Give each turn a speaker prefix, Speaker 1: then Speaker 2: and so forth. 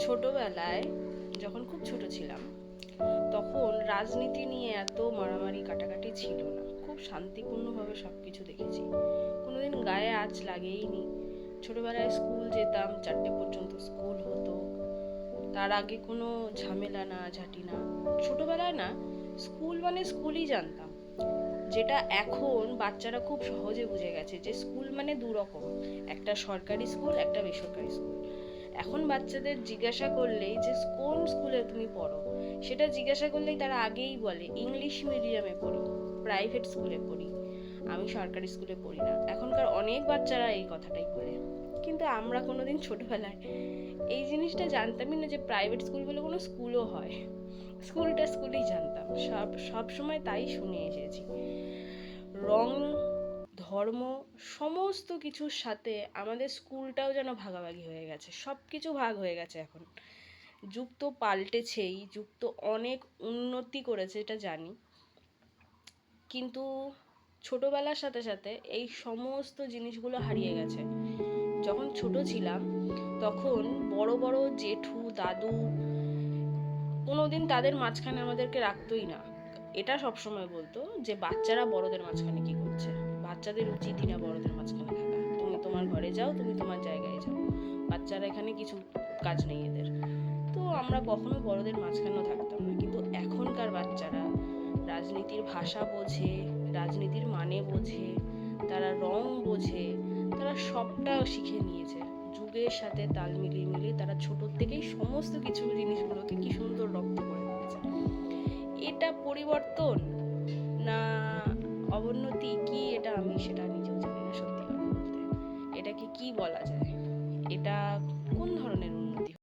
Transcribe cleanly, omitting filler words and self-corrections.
Speaker 1: ছোটবেলায় যখন খুব ছোট ছিলাম তখন রাজনীতি নিয়ে এত মারামারি কাটাকাটি ছিল না। খুব শান্তিপূর্ণভাবে সবকিছু দেখেছি, কোনোদিন গায়ে আঁচ লাগেইনি। ছোটবেলায় স্কুল যেতাম, 4টে পর্যন্ত স্কুল হতো, তার আগে কোনো ঝামেলা না ঝাঁটি না। ছোটবেলায় না স্কুল মানে স্কুলই জানতাম, যেটা এখন বাচ্চারা খুব সহজে বুঝে গেছে যে স্কুল মানে দুরকম, একটা সরকারি স্কুল একটা বেসরকারি স্কুল। এখন বাচ্চাদের জিজ্ঞাসা করলেই যে কোন স্কুলে তুমি পড়ো, সেটা জিজ্ঞাসা করলেই তারা আগেই বলে ইংলিশ মিডিয়ামে পড়ি, প্রাইভেট স্কুলে পড়ি, আমি সরকারি স্কুলে পড়ি না। এখনকার অনেক বাচ্চারা এই কথাটাই বলে, কিন্তু আমরা কোনোদিন ছোটবেলায় এই জিনিসটা জানতামই না যে প্রাইভেট স্কুল বলে কোনো স্কুলও হয়। স্কুলটা স্কুলই জানতাম, সব সময় তাই শুনে এসেছি। রং, ধর্ম, সমস্ত কিছুর সাথে আমাদের স্কুলটাও যেন ভাগাভাগি হয়ে গেছে, সব কিছু ভাগ হয়ে গেছে। এখন যুগ তো পাল্টেছেই, যুগ তো অনেক উন্নতি করেছে, এটা জানি, কিন্তু ছোটবেলার সাথে সাথে এই সমস্ত জিনিসগুলো হারিয়ে গেছে। যখন ছোট ছিলাম তখন বড় বড় জেঠু দাদু কোনোদিন তাদের মাঝখানে আমাদেরকে রাখতোই না। এটা সবসময় বলতো যে বাচ্চারা বড়দের মাঝখানে কি করছে, বাচ্চাদের উচিতই না বড়দের মাঝখানে থাকা, তুমি তোমার ঘরে যাও, তুমি তোমার জায়গায় যাও, বাচ্চারা এখানে কিছু কাজ নেই এদের। তো আমরা কখনো বড়দের মাঝখানেও থাকতাম না। কিন্তু এখনকার বাচ্চারা রাজনীতির ভাষা বোঝে, রাজনীতির মানে বোঝে, তারা রং বোঝে, তারা সবটা শিখে নিয়েছে। যুগের সাথে তাল মিলিয়ে মিলিয়ে তারা ছোটোর থেকেই সমস্ত কিছু জিনিসগুলোকে কি সুন্দর রপ্ত করে ফেলেছে। এটা পরিবর্তন না অবনতি, কি এটা আমি সেটা নিজেও জানি না সত্যি কথা বলতে। এটাকে কি বলা যায়, এটা কোন ধরনের